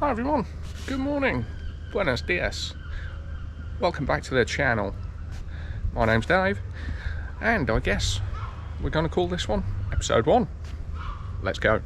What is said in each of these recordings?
Hi everyone, good morning, buenos dias, welcome back to the channel. My name's Dave, and I guess we're going to call this one episode 1. Let's go.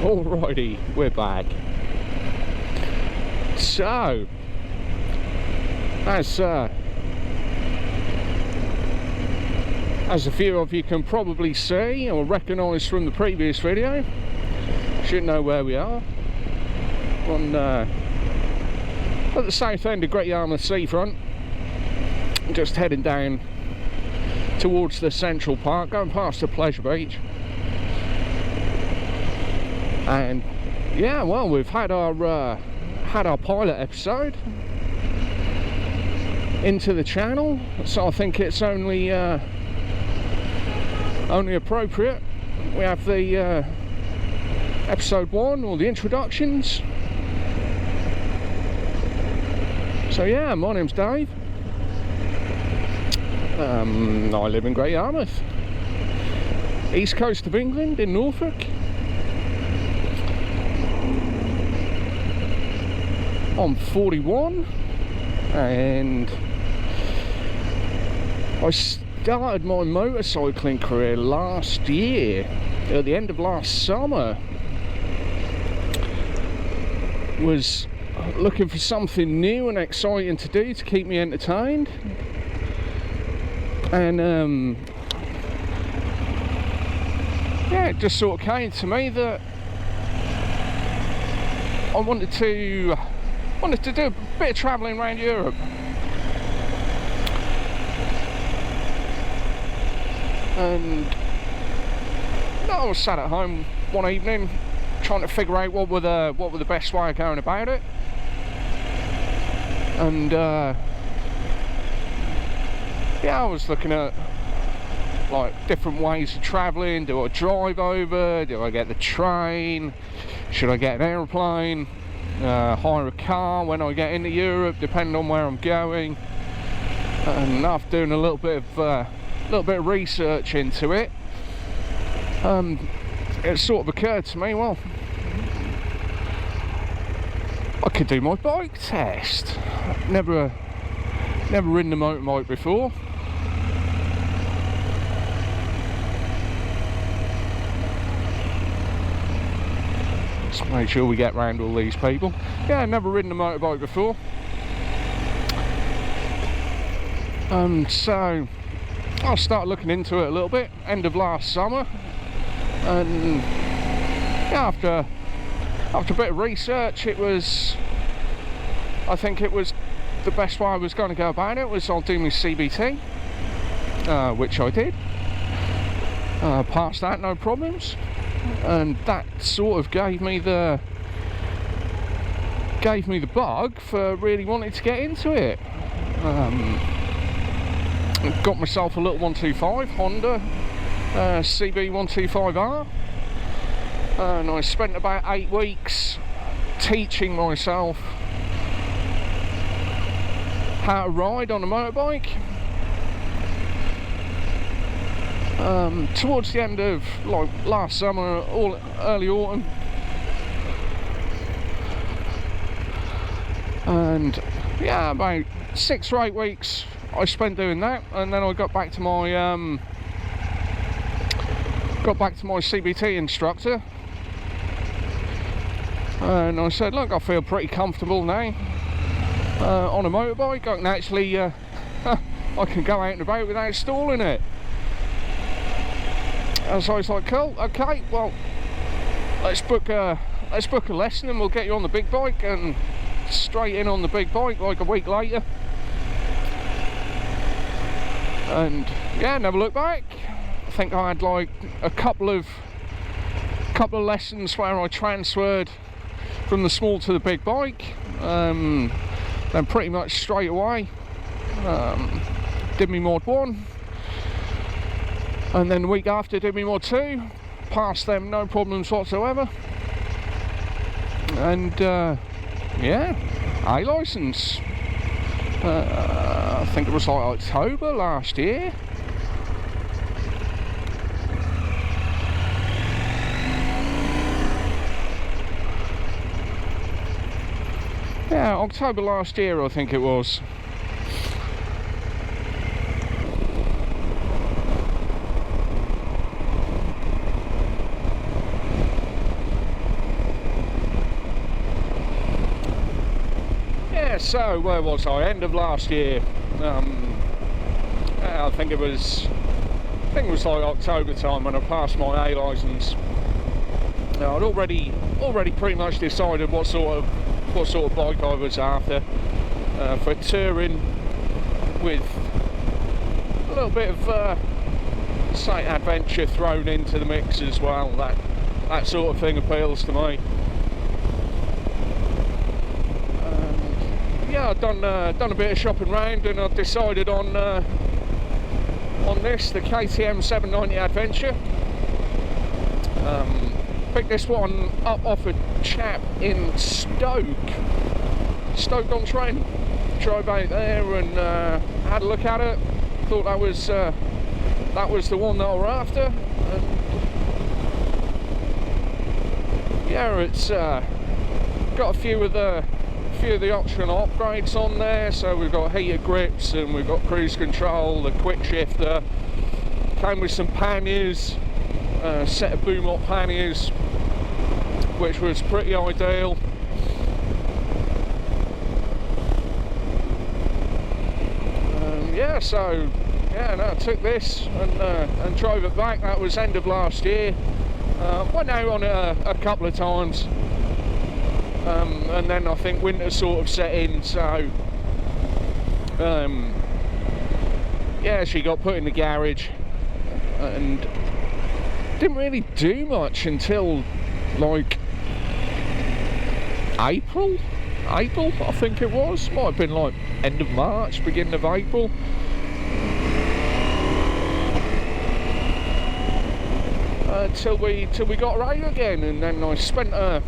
Alrighty, we're back. So, as a few of you can probably see or recognise from the previous video, should know where we are. On at the south end of Great Yarmouth seafront, just heading down towards the Central Park, going past the Pleasure Beach. And yeah, well, we've had our pilot episode into the channel, so I think it's only appropriate we have the episode 1, or the introductions. So yeah, my name's Dave. I live in Great Yarmouth, east coast of England, in Norfolk. I'm 41, and I started my motorcycling career last year, at the end of last summer. Was looking for something new and exciting to do to keep me entertained, and yeah, it just sort of came to me that I wanted to do a bit of travelling around Europe. And I was sat at home one evening trying to figure out what were the best way of going about it. And yeah, I was looking at like different ways of travelling. Do I drive over? Do I get the train? Should I get an aeroplane? Hire a car when I get into Europe, depending on where I'm going. And after doing a little bit of research into it, it sort of occurred to me, well, I could do my bike test. Never ridden a motorbike before. Let's make sure we get round all these people. Yeah, never ridden a motorbike before. So I started looking into it a little bit, end of last summer, and yeah, after a bit of research, I think it was the best way I was going to go about it was I'll do my CBT, which I did. Passed that, no problems. And that sort of gave me the bug for really wanting to get into it. Got myself a little 125 Honda CB 125R, and I spent about 8 weeks teaching myself how to ride on a motorbike. Towards the end of like last summer, early autumn, And yeah, about 6 or 8 weeks I spent doing that, and then I got back to my CBT instructor, and I said, look, I feel pretty comfortable now on a motorbike. I can actually I can go out and about without stalling it. And so I was like, cool, okay, well, let's book a lesson and we'll get you on the big bike. And straight in on the big bike like a week later, and yeah, never looked back. I think I had like a couple of lessons where I transferred from the small to the big bike, then pretty much straight away did me mod 1, and then the week after did me mod 2, passed them no problems whatsoever, and yeah, A licence. I think it was like October last year. Yeah, October last year I think it was. So where was I? End of last year. I think it was like October time when I passed my A licence. I'd already pretty much decided what sort of bike I was after for touring, with a little bit of say adventure thrown into the mix as well. That sort of thing appeals to me. Yeah, I've done a bit of shopping round, and I've decided on this, the KTM 790 Adventure. Picked this one up off a chap in Stoke-on-Trent. Drove out there and had a look at it. Thought that was the one that we're after. And yeah, it's got a few of the optional upgrades on there. So we've got heated grips, and we've got cruise control, the quick shifter, came with some panniers, set of boom up panniers, which was pretty ideal. Yeah, so yeah, no, I took this and drove it back. That was end of last year. Went out on it a couple of times. And then I think winter sort of set in, so yeah, she got put in the garage and didn't really do much until like April I think it was. Might have been like end of March, beginning of April. Till we got her out again, and then I spent a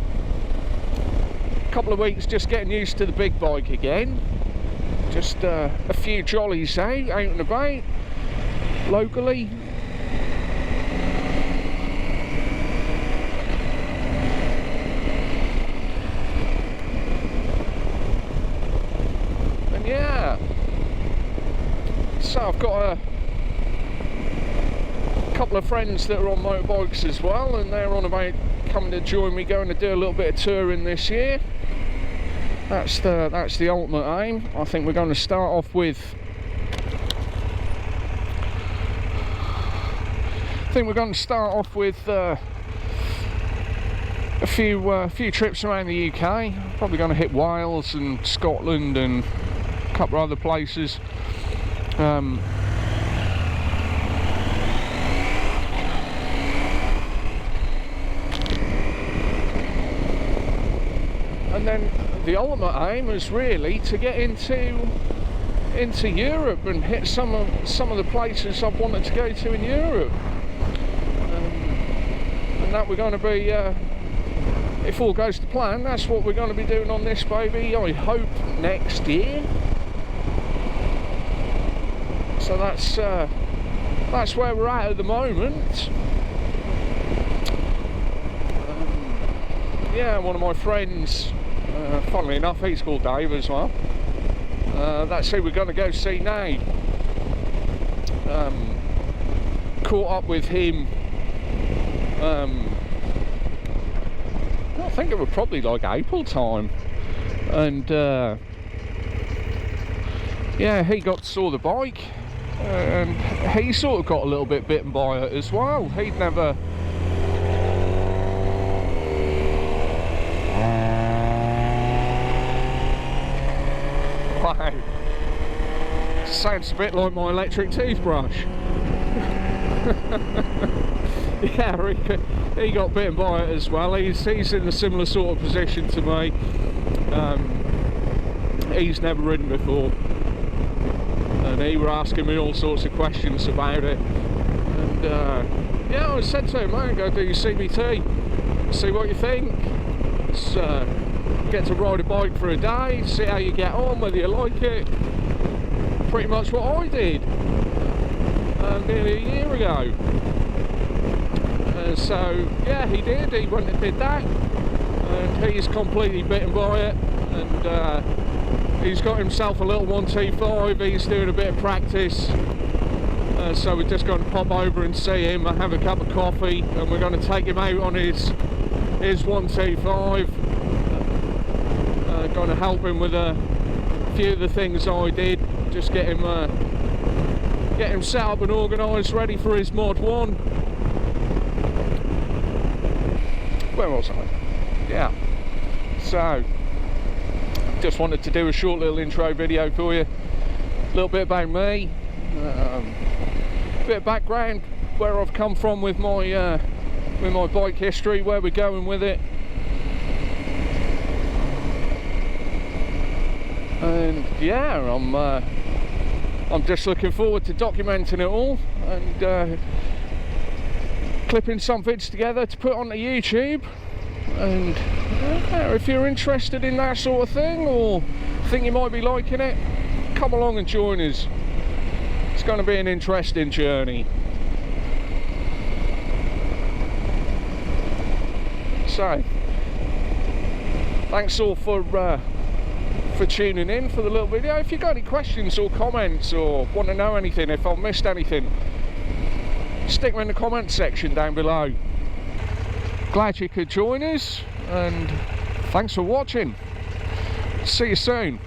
couple of weeks just getting used to the big bike again. Just a few jollies out and about locally. And yeah, so I've got a couple of friends that are on motorbikes as well, and they're on about coming to join me, going to do a little bit of touring this year. That's the ultimate aim. I think we're going to start off with a few trips around the UK. Probably going to hit Wales and Scotland and a couple of other places. And then the ultimate aim is really to get into Europe and hit some of the places I've wanted to go to in Europe, and that we're going to be, if all goes to plan, that's what we're going to be doing on this baby, I hope next year. So that's where we're at the moment. Yeah, one of my friends Funnily enough, he's called Dave as well. That's who we're going to go see now. Caught up with him, I think it was probably like April time, and yeah, he saw the bike, and he sort of got a little bit bitten by it as well. He'd never wow, sounds a bit like my electric toothbrush. Yeah, he got bitten by it as well. He's in a similar sort of position to me. He's never ridden before, and he were asking me all sorts of questions about it. And yeah, I said to him, "Man, go do your CBT, see what you think. Let's get to ride a bike for a day, see how you get on, whether you like it." Pretty much what I did nearly a year ago. So yeah, he did. He went and did that, and he's completely bitten by it. And he's got himself a little 125. He's doing a bit of practice. So we're just going to pop over and see him and have a cup of coffee, and we're going to take him out on his 125. Going to help him with a few of the things I did. Just get him set up and organised, ready for his Mod 1. Where was I? Yeah. So, just wanted to do a short little intro video for you. A little bit about me, a bit of background, where I've come from with my bike history, where we're going with it. And yeah, I'm just looking forward to documenting it all and clipping some vids together to put onto YouTube. And if you're interested in that sort of thing, or think you might be liking it, come along and join us. It's going to be an interesting journey. So, thanks all for tuning in for the little video. If you've got any questions or comments, or want to know anything, if I've missed anything, stick them in the comment section down below. Glad you could join us, and thanks for watching. See you soon.